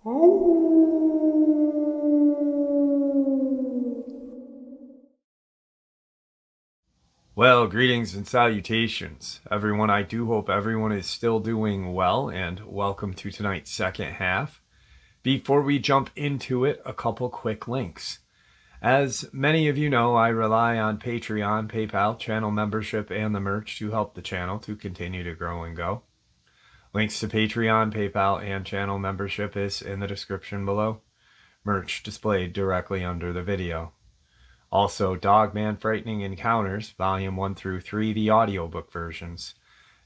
Well, greetings and salutations, everyone. I do hope everyone is still doing well, and welcome to tonight's second half. Before we jump into it, a couple quick links. As many of you know, I rely on Patreon, PayPal, channel membership, and the merch to help the channel to continue to grow and go. Links to Patreon, PayPal, and channel membership is in the description below. Merch displayed directly under the video. Also, Dogman Frightening Encounters, Volume 1 through 3, the audiobook versions.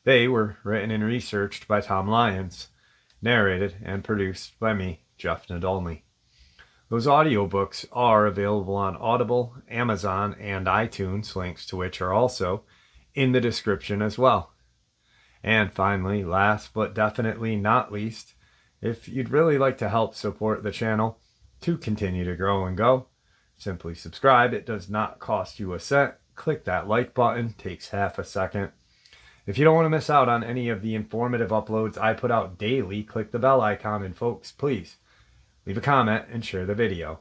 They were written and researched by Tom Lyons, narrated and produced by me, Jeff Nadolny. Those audiobooks are available on Audible, Amazon, and iTunes, links to which are also in the description as well. And finally, last but definitely not least, if you'd really like to help support the channel to continue to grow and go, simply subscribe. It does not cost you a cent. Click that like button. Takes half a second. If you don't want to miss out on any of the informative uploads I put out daily, click the bell icon, and folks, please leave a comment and share the video.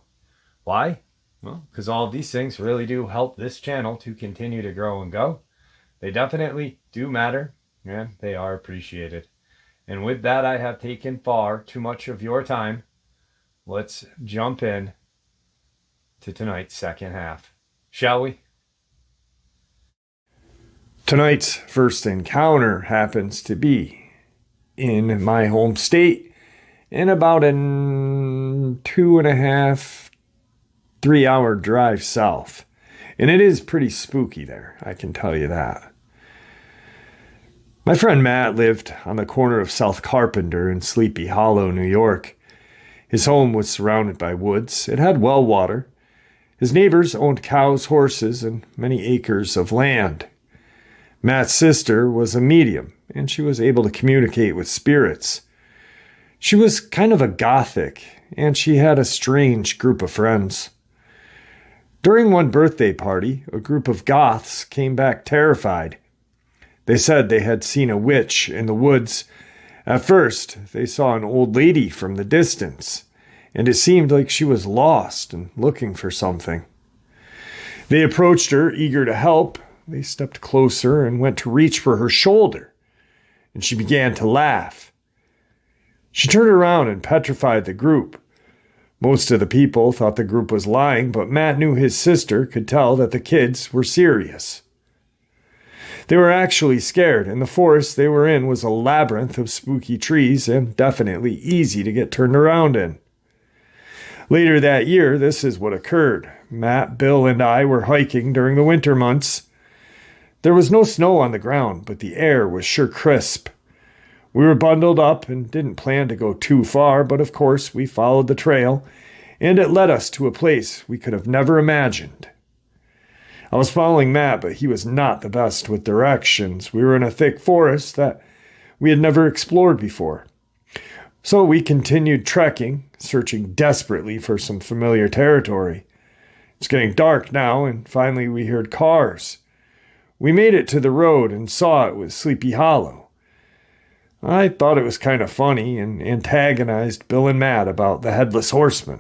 Why? Well, because all of these things really do help this channel to continue to grow and go. They definitely do matter, and they are appreciated. And with that, I have taken far too much of your time. Let's jump in to tonight's second half, shall we? Tonight's first encounter happens to be in my home state, in about a 2.5, 3-hour drive south. And it is pretty spooky there, I can tell you that. My friend Matt lived on the corner of South Carpenter and Sleepy Hollow, New York. His home was surrounded by woods. It had well water. His neighbors owned cows, horses, and many acres of land. Matt's sister was a medium, and she was able to communicate with spirits. She was kind of a gothic, and she had a strange group of friends. During one birthday party, a group of goths came back terrified. They said they had seen a witch in the woods. At first, they saw an old lady from the distance, and it seemed like she was lost and looking for something. They approached her, eager to help. They stepped closer and went to reach for her shoulder, and she began to laugh. She turned around and petrified the group. Most of the people thought the group was lying, but Matt knew his sister could tell that the kids were serious. They were actually scared, and the forest they were in was a labyrinth of spooky trees and definitely easy to get turned around in. Later that year, this is what occurred. Matt, Bill, and I were hiking during the winter months. There was no snow on the ground, but the air was sure crisp. We were bundled up and didn't plan to go too far, but of course we followed the trail, and it led us to a place we could have never imagined. I was following Matt, but he was not the best with directions. We were in a thick forest that we had never explored before. So we continued trekking, searching desperately for some familiar territory. It's getting dark now, and finally we heard cars. We made it to the road and saw it was Sleepy Hollow. I thought it was kind of funny and antagonized Bill and Matt about the Headless Horseman.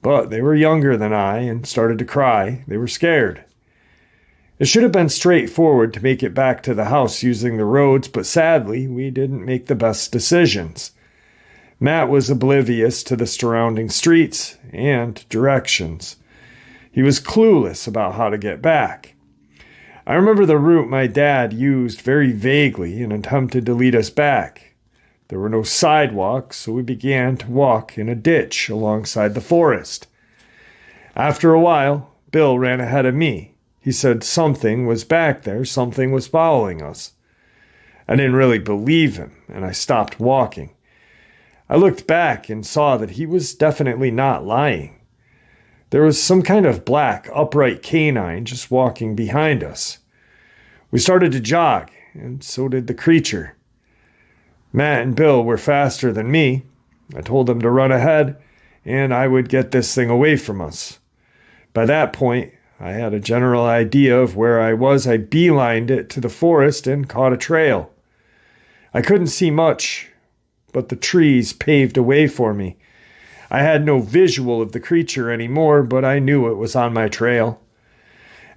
But they were younger than I and started to cry. They were scared. It should have been straightforward to make it back to the house using the roads, but sadly we didn't make the best decisions. Matt was oblivious to the surrounding streets and directions. He was clueless about how to get back. I remember the route my dad used very vaguely and attempted to lead us back. There were no sidewalks, so we began to walk in a ditch alongside the forest. After a while, Bill ran ahead of me. He said something was back there, something was following us. I didn't really believe him, and I stopped walking. I looked back and saw that he was definitely not lying. There was some kind of black, upright canine just walking behind us. We started to jog, and so did the creature. Matt and Bill were faster than me. I told them to run ahead, and I would get this thing away from us. By that point, I had a general idea of where I was. I beelined it to the forest and caught a trail. I couldn't see much, but the trees paved a way for me. I had no visual of the creature anymore, but I knew it was on my trail.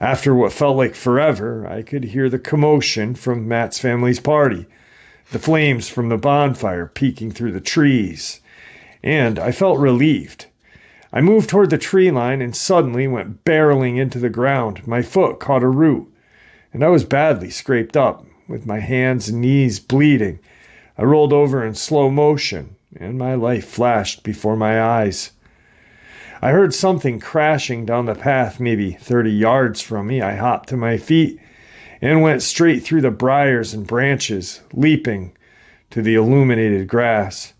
After what felt like forever, I could hear the commotion from Matt's family's party, the flames from the bonfire peeking through the trees, and I felt relieved. I moved toward the tree line and suddenly went barreling into the ground. My foot caught a root, and I was badly scraped up, with my hands and knees bleeding. I rolled over in slow motion, and my life flashed before my eyes. I heard something crashing down the path maybe 30 yards from me. I hopped to my feet and went straight through the briars and branches, leaping to the illuminated grass.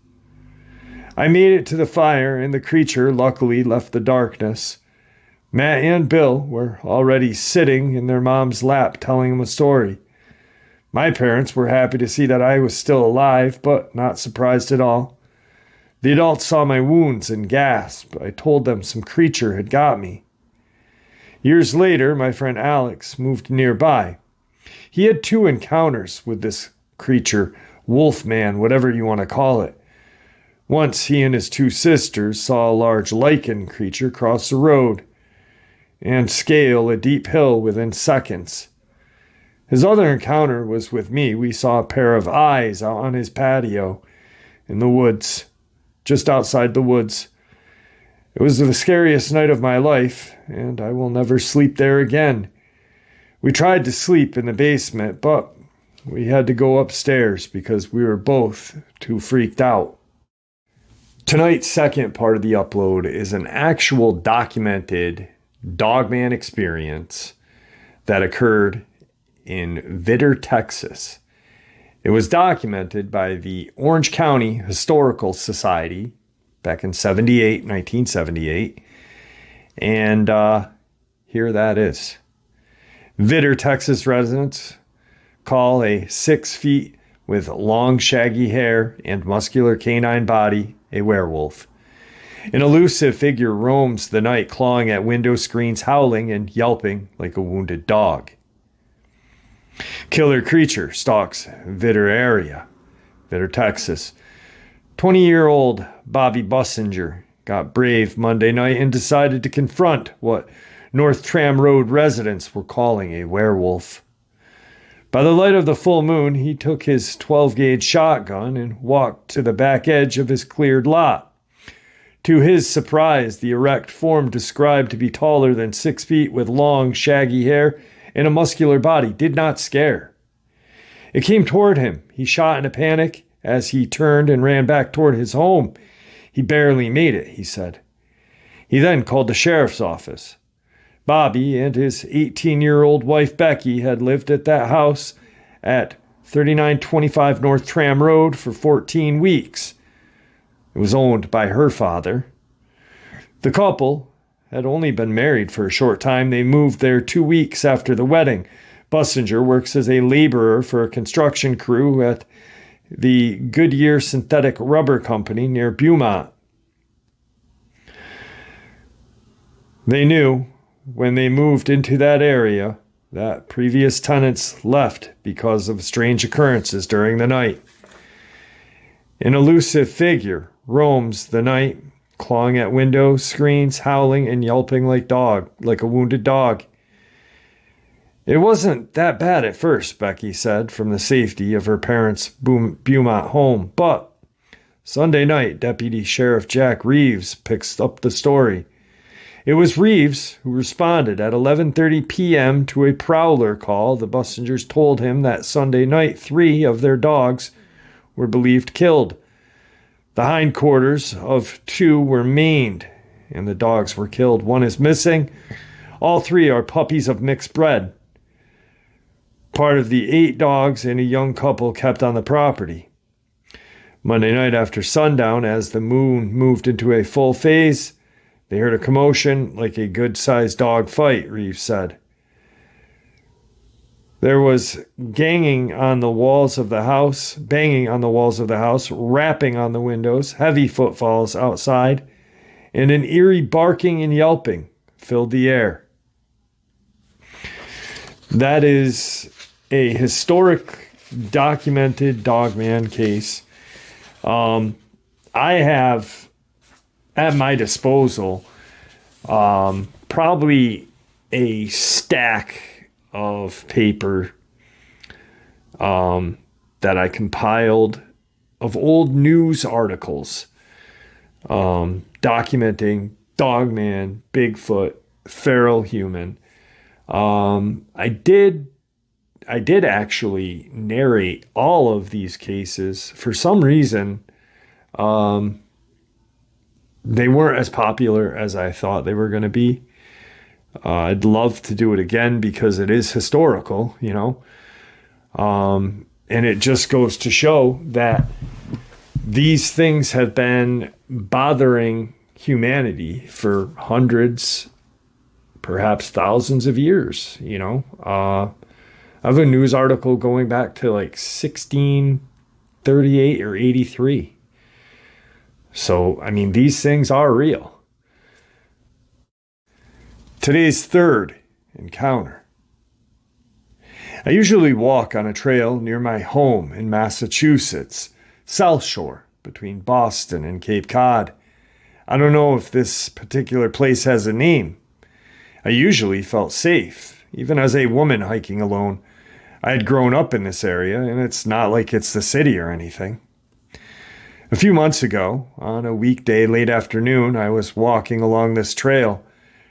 I made it to the fire, and the creature luckily left the darkness. Matt and Bill were already sitting in their mom's lap telling them a story. My parents were happy to see that I was still alive, but not surprised at all. The adults saw my wounds and gasped. I told them some creature had got me. Years later, my friend Alex moved nearby. He had 2 encounters with this creature, wolfman, whatever you want to call it. Once he and his 2 sisters saw a large lichen creature cross the road and scale a deep hill within seconds. His other encounter was with me. We saw a pair of eyes out on his patio in the woods, just outside the woods. It was the scariest night of my life, and I will never sleep there again. We tried to sleep in the basement, but we had to go upstairs because we were both too freaked out. Tonight's second part of the upload is an actual documented Dogman experience that occurred in Vitter, Texas. It was documented by the Orange County Historical Society back in 1978. And here that is. Vitter, Texas residents call a 6 feet with long shaggy hair and muscular canine body a werewolf. An elusive figure roams the night, clawing at window screens, howling and yelping like a wounded dog. Killer creature stalks Vitter area, Vitter, Texas. 20-year-old Bobby Bussinger got brave Monday night and decided to confront what North Tram Road residents were calling a werewolf. By the light of the full moon, he took his 12-gauge shotgun and walked to the back edge of his cleared lot. To his surprise, the erect form described to be taller than 6 feet with long, shaggy hair and a muscular body did not scare. It came toward him. He shot in a panic as he turned and ran back toward his home. He barely made it, he said. He then called the sheriff's office. Bobby and his 18-year-old wife Becky had lived at that house at 3925 North Tram Road for 14 weeks. It was owned by her father. The couple had only been married for a short time. They moved there 2 weeks after the wedding. Bussinger works as a laborer for a construction crew at the Goodyear Synthetic Rubber Company near Beaumont. They knew when they moved into that area that previous tenants left because of strange occurrences during the night. An elusive figure roams the night, clawing at window screens, howling and yelping like a wounded dog. It wasn't that bad at first, Becky said, from the safety of her parents' Beaumont home. But Sunday night, Deputy Sheriff Jack Reeves picks up the story. It was Reeves who responded at 11:30 p.m. to a prowler call. The Bussingers told him that Sunday night 3 of their dogs were believed killed. The hindquarters of 2 were maimed, and the dogs were killed. 1 is missing. All 3 are puppies of mixed bred. Part of the 8 dogs and a young couple kept on the property. Monday night after sundown, as the moon moved into a full phase, they heard a commotion like a good-sized dog fight, Reeves said. There was banging on the walls of the house, rapping on the windows, heavy footfalls outside, and an eerie barking and yelping filled the air. That is a historic, documented Dogman case. I have at my disposal probably a stack of paper that I compiled of old news articles documenting Dogman, Bigfoot, feral human. I did actually narrate all of these cases. For some reason, they weren't as popular as I thought they were going to be. I'd love to do it again because it is historical, you know. And it just goes to show that these things have been bothering humanity for hundreds, perhaps thousands of years, you know. I have a news article going back to like 1638 or 83. So, I mean, these things are real. Today's third encounter. I usually walk on a trail near my home in Massachusetts, South Shore, between Boston and Cape Cod. I don't know if this particular place has a name. I usually felt safe, even as a woman hiking alone. I had grown up in this area, and it's not like it's the city or anything. A few months ago, on a weekday late afternoon, I was walking along this trail.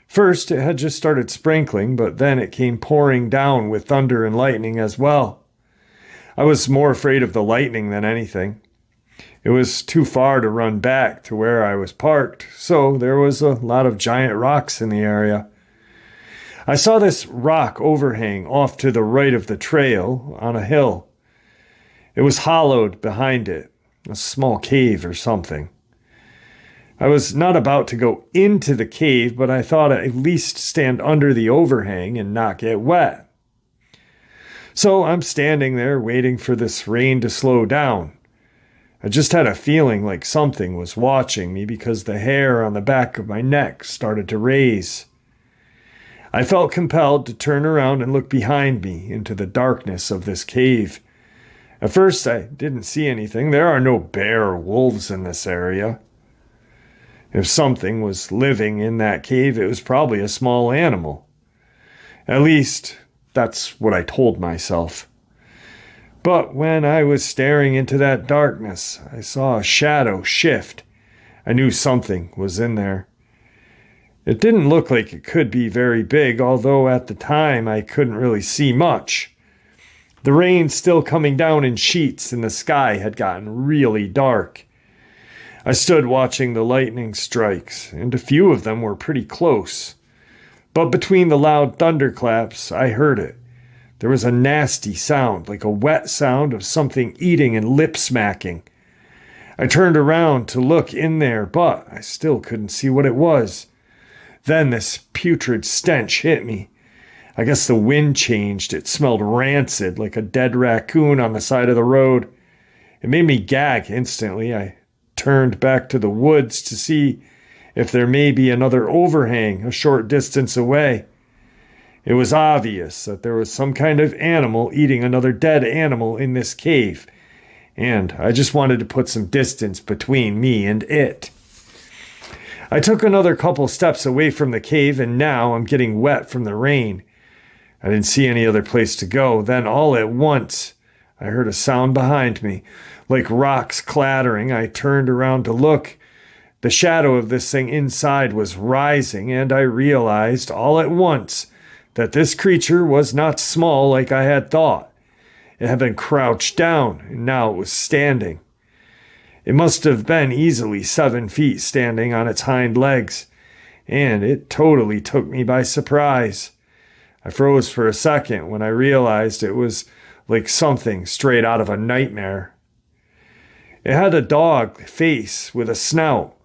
First, it had just started sprinkling, but then it came pouring down with thunder and lightning as well. I was more afraid of the lightning than anything. It was too far to run back to where I was parked, so there was a lot of giant rocks in the area. I saw this rock overhang off to the right of the trail on a hill. It was hollowed behind it, a small cave or something. I was not about to go into the cave, but I thought I'd at least stand under the overhang and not get wet. So I'm standing there waiting for this rain to slow down. I just had a feeling like something was watching me because the hair on the back of my neck started to raise. I felt compelled to turn around and look behind me into the darkness of this cave. At first, I didn't see anything. There are no bear or wolves in this area. If something was living in that cave, it was probably a small animal. At least, that's what I told myself. But when I was staring into that darkness, I saw a shadow shift. I knew something was in there. It didn't look like it could be very big, although at the time I couldn't really see much. The rain still coming down in sheets and the sky had gotten really dark. I stood watching the lightning strikes, and a few of them were pretty close. But between the loud thunderclaps, I heard it. There was a nasty sound, like a wet sound of something eating and lip smacking. I turned around to look in there, but I still couldn't see what it was. Then this putrid stench hit me. I guess the wind changed. It smelled rancid, like a dead raccoon on the side of the road. It made me gag instantly. I turned back to the woods to see if there may be another overhang a short distance away. It was obvious that there was some kind of animal eating another dead animal in this cave, and I just wanted to put some distance between me and it. I took another couple steps away from the cave, and now I'm getting wet from the rain. I didn't see any other place to go. Then all at once, I heard a sound behind me, like rocks clattering. I turned around to look. The shadow of this thing inside was rising, and I realized all at once that this creature was not small like I had thought. It had been crouched down, and now it was standing. It must have been easily 7 feet standing on its hind legs, and it totally took me by surprise. I froze for a second when I realized it was like something straight out of a nightmare. It had a dog face with a snout,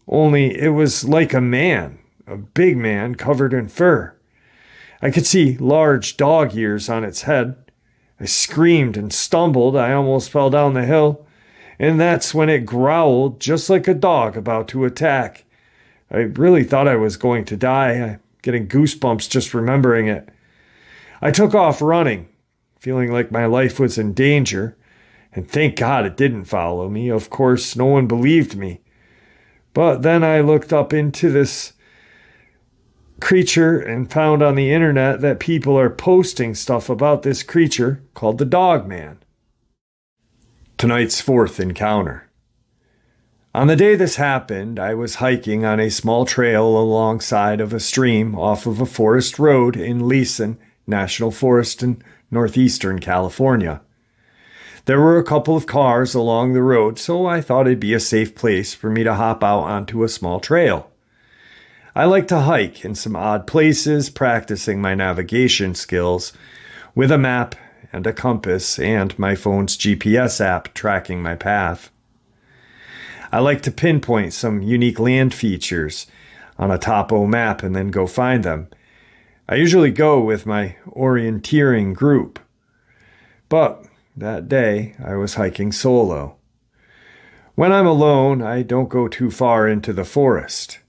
only it was like a man, a big man covered in fur. I could see large dog ears on its head. I screamed and stumbled. I almost fell down the hill, and that's when it growled just like a dog about to attack. I really thought I was going to die. I'm getting goosebumps just remembering it. I took off running, feeling like my life was in danger, And thank God it didn't follow me. Of course, no one believed me. But then I looked up into this creature and found on the internet that people are posting stuff about this creature called the Dogman. Tonight's fourth encounter. On the day this happened, I was hiking on a small trail alongside of a stream off of a forest road in Leeson National Forest in northeastern California. There were a couple of cars along the road, so I thought it'd be a safe place for me to hop out onto a small trail. I like to hike in some odd places, practicing my navigation skills with a map and a compass and my phone's GPS app tracking my path. I like to pinpoint some unique land features on a topo map and then go find them. I usually go with my orienteering group. But that day, I was hiking solo. When I'm alone, I don't go too far into the forest.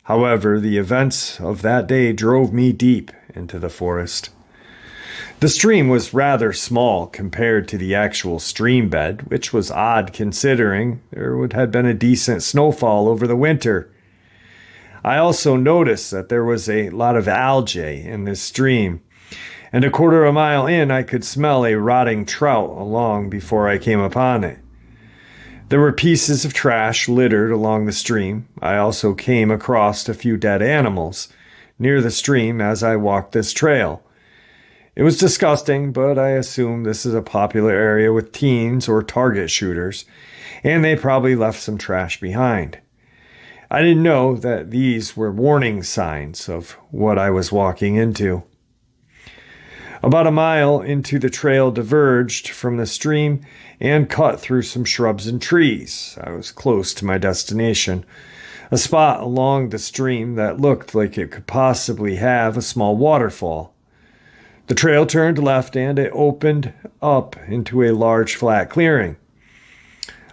However, the events of that day drove me deep into the forest. The stream was rather small compared to the actual stream bed, which was odd considering there had been a decent snowfall over the winter. I also noticed that there was a lot of algae in this stream, and a quarter of a mile in I could smell a rotting trout along before I came upon it. There were pieces of trash littered along the stream. I also came across a few dead animals near the stream as I walked this trail. It was disgusting, but I assume this is a popular area with teens or target shooters, and they probably left some trash behind. I didn't know that these were warning signs of what I was walking into. About a mile into the trail diverged from the stream and cut through some shrubs and trees. I was close to my destination, a spot along the stream that looked like it could possibly have a small waterfall. The trail turned left and it opened up into a large flat clearing.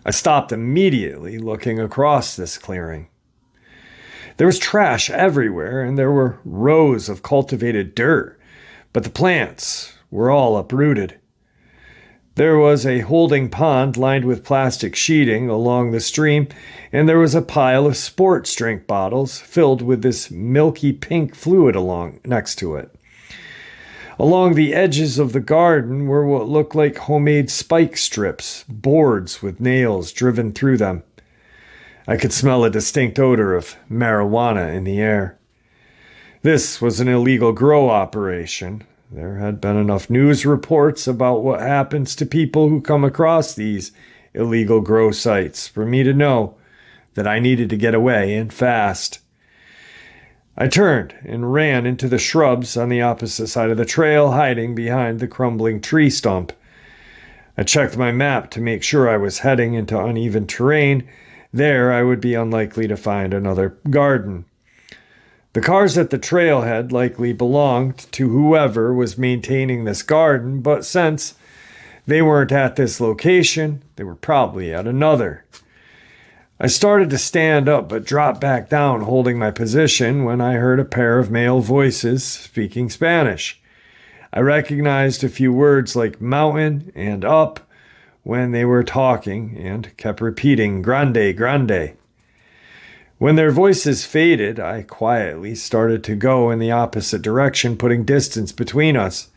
I stopped immediately looking across this clearing. There was trash everywhere and there were rows of cultivated dirt, but the plants were all uprooted. There was a holding pond lined with plastic sheeting along the stream, and there was a pile of sports drink bottles filled with this milky pink fluid along next to it. Along the edges of the garden were what looked like homemade spike strips, boards with nails driven through them. I could smell a distinct odor of marijuana in the air. This was an illegal grow operation. There had been enough news reports about what happens to people who come across these illegal grow sites for me to know that I needed to get away and fast. I turned and ran into the shrubs on the opposite side of the trail, hiding behind the crumbling tree stump. I checked my map to make sure I was heading into uneven terrain. There I would be unlikely to find another garden. The cars at the trailhead likely belonged to whoever was maintaining this garden, but since they weren't at this location, they were probably at another. I started to stand up but dropped back down holding my position when I heard a pair of male voices speaking Spanish. I recognized a few words like mountain and up when they were talking and kept repeating grande, grande. When their voices faded, I quietly started to go in the opposite direction, putting distance between us.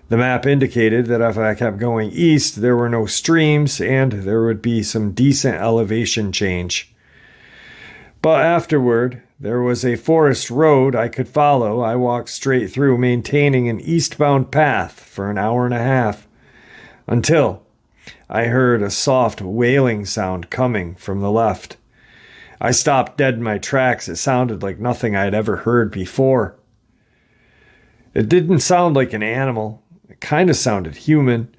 The map indicated that if I kept going east, there were no streams and there would be some decent elevation change. But afterward, there was a forest road I could follow. I walked straight through, maintaining an eastbound path for an hour and a half, until I heard a soft wailing sound coming from the left. I stopped dead in my tracks. It sounded like nothing I had ever heard before. It didn't sound like an animal. It kind of sounded human.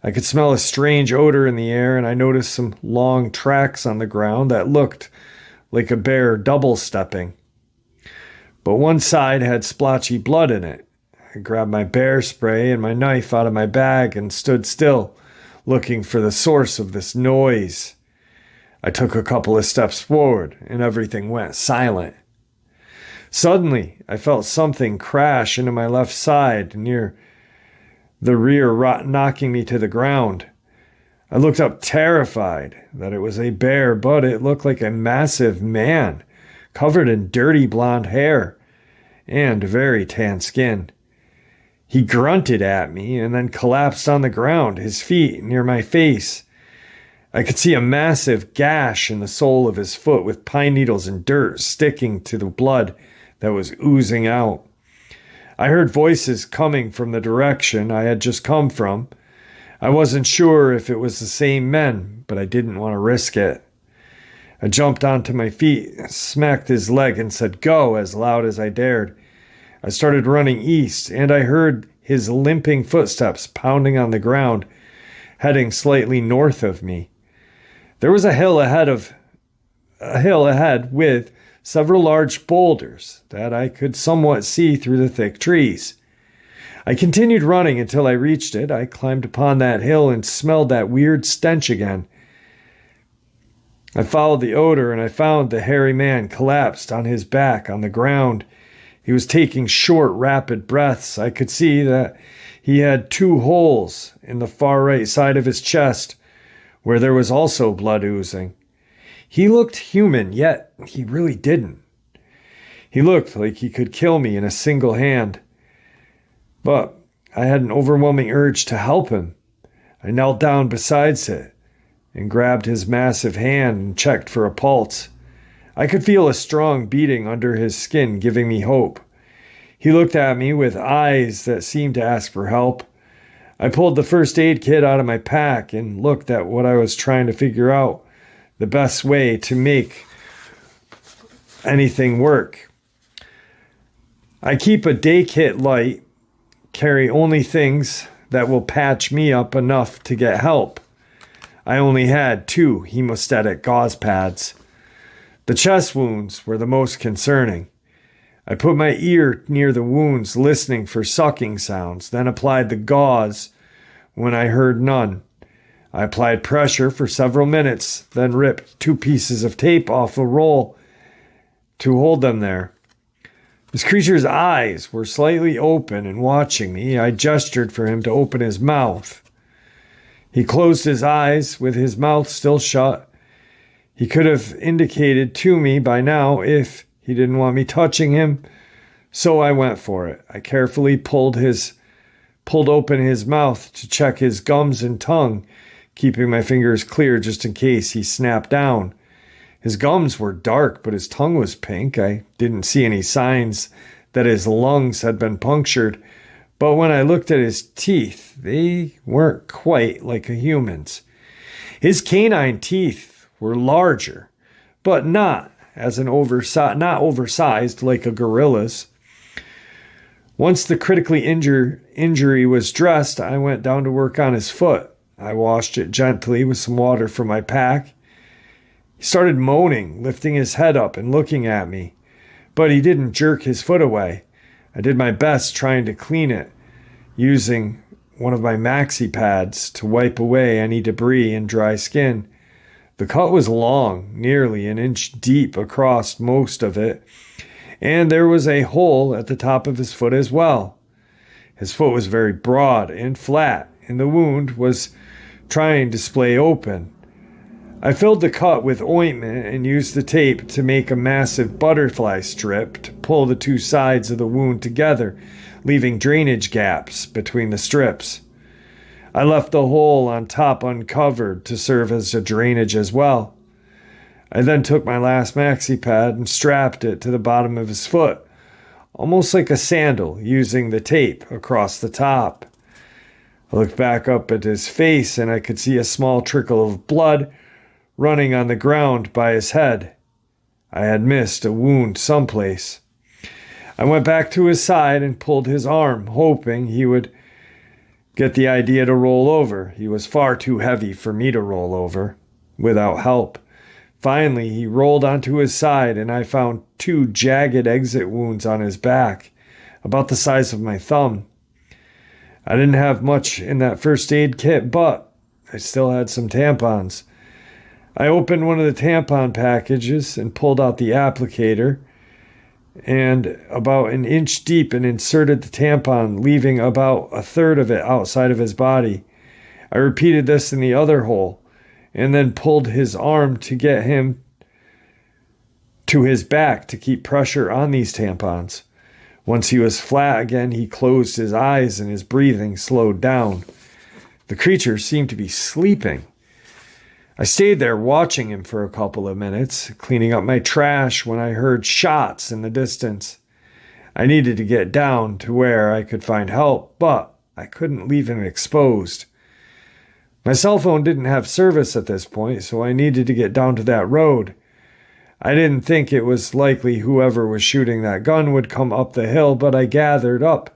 I could smell a strange odor in the air, and I noticed some long tracks on the ground that looked like a bear double-stepping. But one side had splotchy blood in it. I grabbed my bear spray and my knife out of my bag and stood still, looking for the source of this noise. I took a couple of steps forward, and everything went silent. Suddenly, I felt something crash into my left side near the rear, knocking me to the ground. I looked up terrified that it was a bear, but it looked like a massive man covered in dirty blonde hair and very tan skin. He grunted at me and then collapsed on the ground, his feet near my face. I could see a massive gash in the sole of his foot with pine needles and dirt sticking to the blood that was oozing out. I heard voices coming from the direction I had just come from. I wasn't sure if it was the same men, but I didn't want to risk it. I jumped onto my feet, smacked his leg, and said, "Go," as loud as I dared. I started running east, and I heard his limping footsteps pounding on the ground, heading slightly north of me. There was a hill ahead with several large boulders that I could somewhat see through the thick trees. I continued running until I reached it. I climbed upon that hill and smelled that weird stench again. I followed the odor and I found the hairy man collapsed on his back on the ground. He was taking short, rapid breaths. I could see that he had 2 holes in the far right side of his chest where there was also blood oozing. He looked human, yet he really didn't. He looked like he could kill me in a single hand. But I had an overwhelming urge to help him. I knelt down beside it and grabbed his massive hand and checked for a pulse. I could feel a strong beating under his skin, giving me hope. He looked at me with eyes that seemed to ask for help. I pulled the first aid kit out of my pack and looked at what I was trying to figure out the best way to make anything work. I keep a day kit light, carry only things that will patch me up enough to get help. I only had 2 hemostatic gauze pads. The chest wounds were the most concerning. I put my ear near the wounds, listening for sucking sounds, then applied the gauze when I heard none. I applied pressure for several minutes, then ripped 2 pieces of tape off a roll to hold them there. This creature's eyes were slightly open and watching me. I gestured for him to open his mouth. He closed his eyes with his mouth still shut. He could have indicated to me by now if he didn't want me touching him, so I went for it. I carefully pulled open his mouth to check his gums and tongue, keeping my fingers clear just in case he snapped down. His gums were dark, but his tongue was pink. I didn't see any signs that his lungs had been punctured, but when I looked at his teeth, they weren't quite like a human's. His canine teeth were larger, but not oversized like a gorilla's. Once the critically injury was dressed, I went down to work on his foot. I washed it gently with some water from my pack. He started moaning, lifting his head up and looking at me, but he didn't jerk his foot away. I did my best trying to clean it, using one of my maxi pads to wipe away any debris and dry skin. The cut was long, nearly an inch deep across most of it, and there was a hole at the top of his foot as well. His foot was very broad and flat, and the wound was trying to splay open. I filled the cut with ointment and used the tape to make a massive butterfly strip to pull the 2 sides of the wound together, leaving drainage gaps between the strips. I left the hole on top uncovered to serve as a drainage as well. I then took my last maxi pad and strapped it to the bottom of his foot, almost like a sandal, using the tape across the top. I looked back up at his face and I could see a small trickle of blood running on the ground by his head. I had missed a wound someplace. I went back to his side and pulled his arm, hoping he would get the idea to roll over. He was far too heavy for me to roll over without help. Finally, he rolled onto his side and I found 2 jagged exit wounds on his back, about the size of my thumb. I didn't have much in that first aid kit, but I still had some tampons. I opened one of the tampon packages and pulled out the applicator and about an inch deep and inserted the tampon, leaving about a third of it outside of his body. I repeated this in the other hole, and then pulled his arm to get him to his back to keep pressure on these tampons. Once he was flat again, he closed his eyes and his breathing slowed down. The creature seemed to be sleeping. I stayed there watching him for a couple of minutes, cleaning up my trash when I heard shots in the distance. I needed to get down to where I could find help, but I couldn't leave him exposed. My cell phone didn't have service at this point, so I needed to get down to that road. I didn't think it was likely whoever was shooting that gun would come up the hill, but I gathered up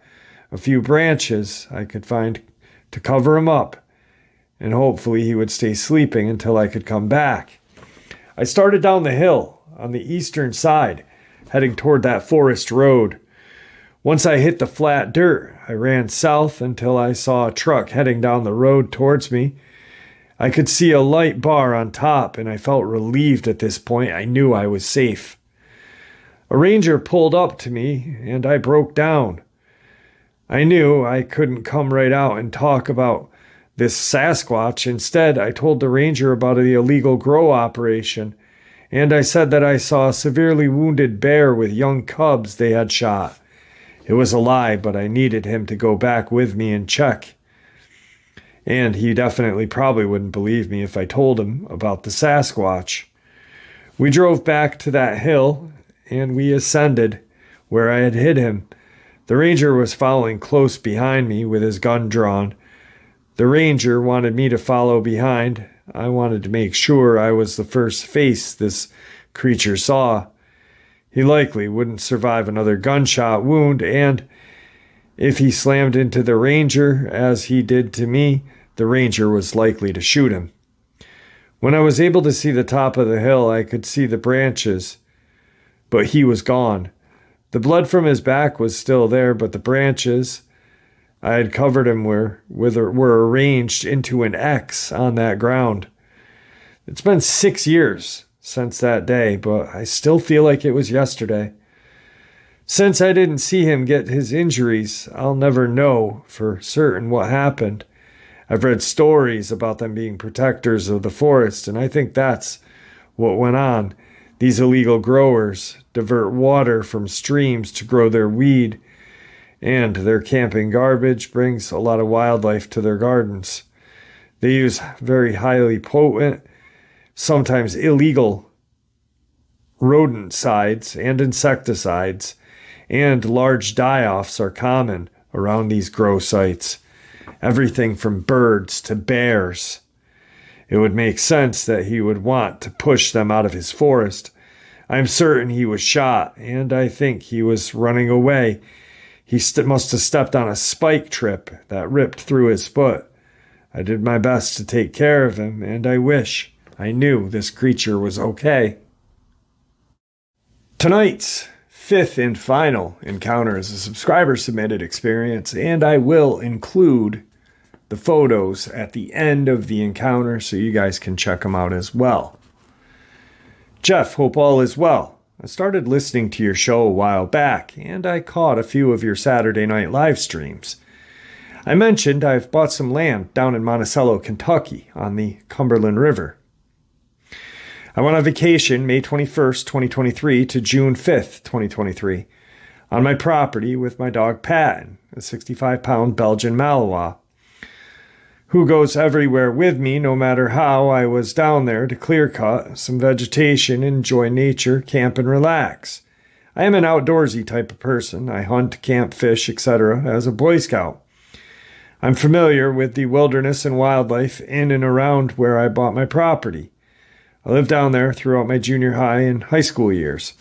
a few branches I could find to cover him up, and hopefully he would stay sleeping until I could come back. I started down the hill on the eastern side, heading toward that forest road. Once I hit the flat dirt, I ran south until I saw a truck heading down the road towards me. I could see a light bar on top, and I felt relieved at this point. I knew I was safe. A ranger pulled up to me, and I broke down. I knew I couldn't come right out and talk about this Sasquatch. Instead, I told the ranger about the illegal grow operation, and I said that I saw a severely wounded bear with young cubs they had shot. It was a lie, but I needed him to go back with me and check. And he definitely probably wouldn't believe me if I told him about the Sasquatch. We drove back to that hill, and we ascended where I had hid him. The ranger was following close behind me with his gun drawn. The ranger wanted me to follow behind. I wanted to make sure I was the first face this creature saw. He likely wouldn't survive another gunshot wound, and if he slammed into the ranger as he did to me, the ranger was likely to shoot him. When I was able to see the top of the hill, I could see the branches, but he was gone. The blood from his back was still there, but the branches I had covered him were arranged into an X on that ground. It's been 6 years since that day, but I still feel like it was yesterday. Since I didn't see him get his injuries, I'll never know for certain what happened. I've read stories about them being protectors of the forest, and I think that's what went on. These illegal growers divert water from streams to grow their weed, and their camping garbage brings a lot of wildlife to their gardens. They use very highly potent, sometimes illegal rodenticides and insecticides, and large die-offs are common around these grow sites. Everything from birds to bears. It would make sense that he would want to push them out of his forest. I'm certain he was shot, and I think he was running away. He must have stepped on a spike trip that ripped through his foot. I did my best to take care of him, and I wish I knew this creature was okay. Tonight's fifth and final encounter is a subscriber-submitted experience, and I will include the photos at the end of the encounter so you guys can check them out as well. Jeff, hope all is well. I started listening to your show a while back, and I caught a few of your Saturday night live streams. I mentioned I've bought some land down in Monticello, Kentucky, on the Cumberland River. I went on vacation May 21st, 2023 to June 5th, 2023, on my property with my dog Patton, a 65-pound Belgian Malinois, who goes everywhere with me no matter how. I was down there to clear cut some vegetation, enjoy nature, camp, and relax. I am an outdoorsy type of person. I hunt, camp, fish, etc. as a Boy Scout. I'm familiar with the wilderness and wildlife in and around where I bought my property. I lived down there throughout my junior high and high school years.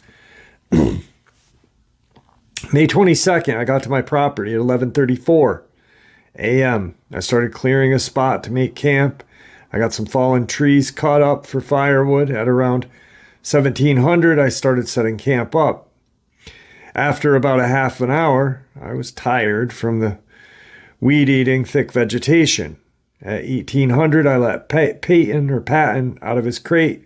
May 22nd, I got to my property at 11:34 a.m. I started clearing a spot to make camp. I got some fallen trees cut up for firewood. At around 1700, I started setting camp up. After about a half an hour, I was tired from the weed-eating thick vegetation. At 1800, I let Patton out of his crate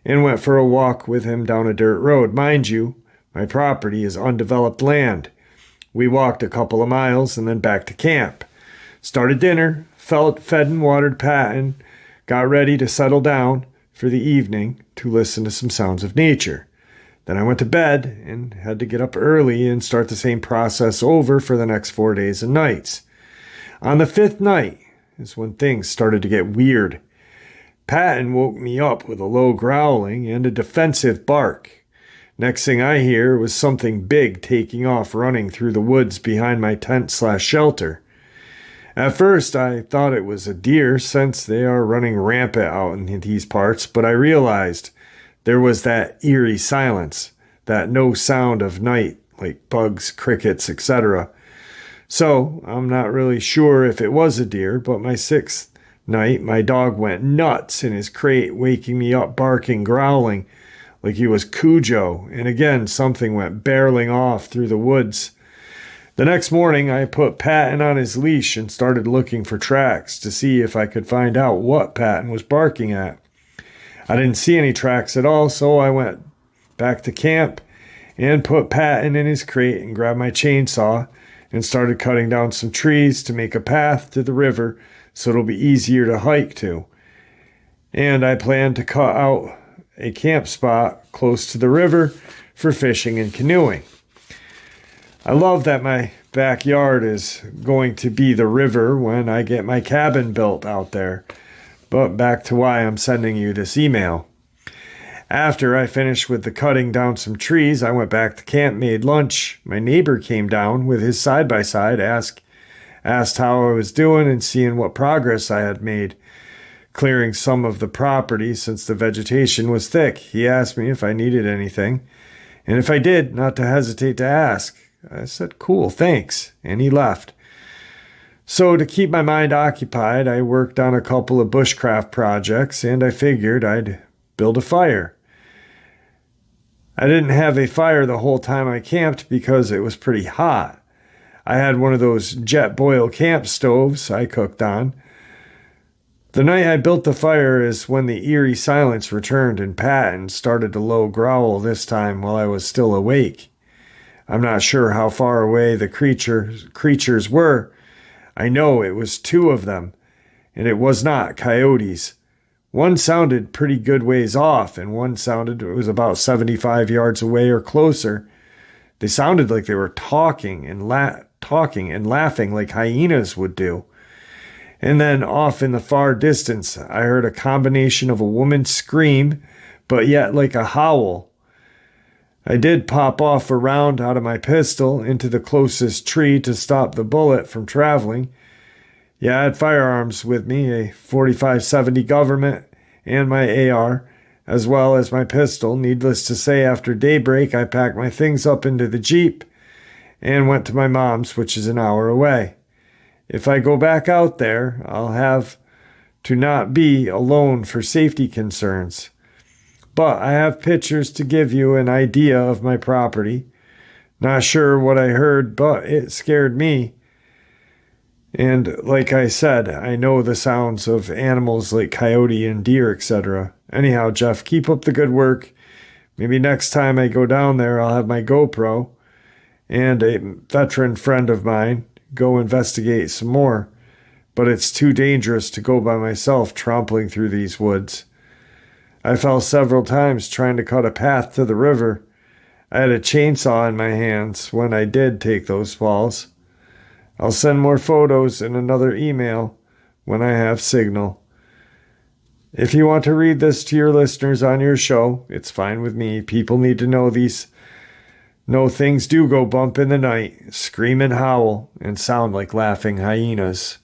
and went for a walk with him down a dirt road. Mind you, my property is undeveloped land. We walked a couple of miles and then back to camp. Started dinner, fed and watered Patton, got ready to settle down for the evening to listen to some sounds of nature. Then I went to bed and had to get up early and start the same process over for the next 4 days and nights. On the 5th night is when things started to get weird. Patton woke me up with a low growling and a defensive bark. Next thing I hear was something big taking off running through the woods behind my tent/shelter. At first, I thought it was a deer since they are running rampant out in these parts, but I realized there was that eerie silence, that no sound of night, like bugs, crickets, etc. So, I'm not really sure if it was a deer, but my 6th night, my dog went nuts in his crate, waking me up barking, growling, like he was Cujo, and again something went barreling off through the woods. The next morning, I put Patton on his leash and started looking for tracks to see if I could find out what Patton was barking at. I didn't see any tracks at all, so I went back to camp and put Patton in his crate and grabbed my chainsaw and started cutting down some trees to make a path to the river so it'll be easier to hike to. And I plan to cut out a camp spot close to the river for fishing and canoeing. I love that my backyard is going to be the river when I get my cabin built out there. But back to why I'm sending you this email. After I finished with the cutting down some trees, I went back to camp, made lunch. My neighbor came down with his side-by-side, asked how I was doing and seeing what progress I had made clearing some of the property since the vegetation was thick. He asked me if I needed anything, and if I did, not to hesitate to ask. I said, cool, thanks, and he left. So to keep my mind occupied, I worked on a couple of bushcraft projects, and I figured I'd build a fire. I didn't have a fire the whole time I camped because it was pretty hot. I had one of those jet boil camp stoves I cooked on. The night I built the fire is when the eerie silence returned and Patton started to low growl this time while I was still awake. I'm not sure how far away the creatures were. I know it was 2 of them, and it was not coyotes. One sounded pretty good ways off, and one sounded it was about 75 yards away or closer. They sounded like they were talking and laughing like hyenas would do. And then off in the far distance, I heard a combination of a woman's scream, but yet like a howl. I did pop off a round out of my pistol into the closest tree to stop the bullet from traveling. Yeah, I had firearms with me, a 45-70 government and my AR, as well as my pistol. Needless to say, after daybreak, I packed my things up into the Jeep and went to my mom's, which is an hour away. If I go back out there, I'll have to not be alone for safety concerns. But I have pictures to give you an idea of my property. Not sure what I heard, but it scared me. And like I said, I know the sounds of animals like coyote and deer, etc. Anyhow, Jeff, keep up the good work. Maybe next time I go down there, I'll have my GoPro and a veteran friend of mine go investigate some more. But it's too dangerous to go by myself trampling through these woods. I fell several times trying to cut a path to the river. I had a chainsaw in my hands when I did take those falls. I'll send more photos in another email when I have signal. If you want to read this to your listeners on your show, it's fine with me. People need to know things do go bump in the night, scream and howl, and sound like laughing hyenas.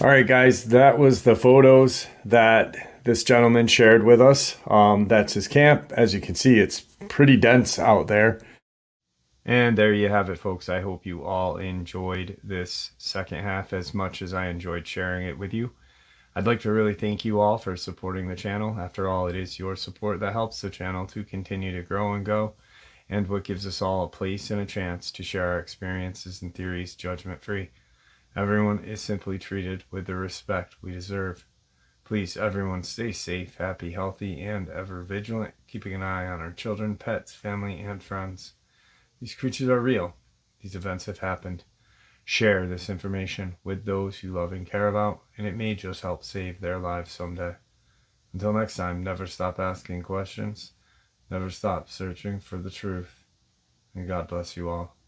All right, guys, that was the photos that this gentleman shared with us. That's his camp. As you can see, it's pretty dense out there. And there you have it, folks. I hope you all enjoyed this second half as much as I enjoyed sharing it with you. I'd like to really thank you all for supporting the channel. After all, it is your support that helps the channel to continue to grow and go, and what gives us all a place and a chance to share our experiences and theories judgment-free. Everyone is simply treated with the respect we deserve. Please, everyone, stay safe, happy, healthy, and ever vigilant, keeping an eye on our children, pets, family, and friends. These creatures are real. These events have happened. Share this information with those you love and care about, and it may just help save their lives someday. Until next time, never stop asking questions. Never stop searching for the truth. And God bless you all.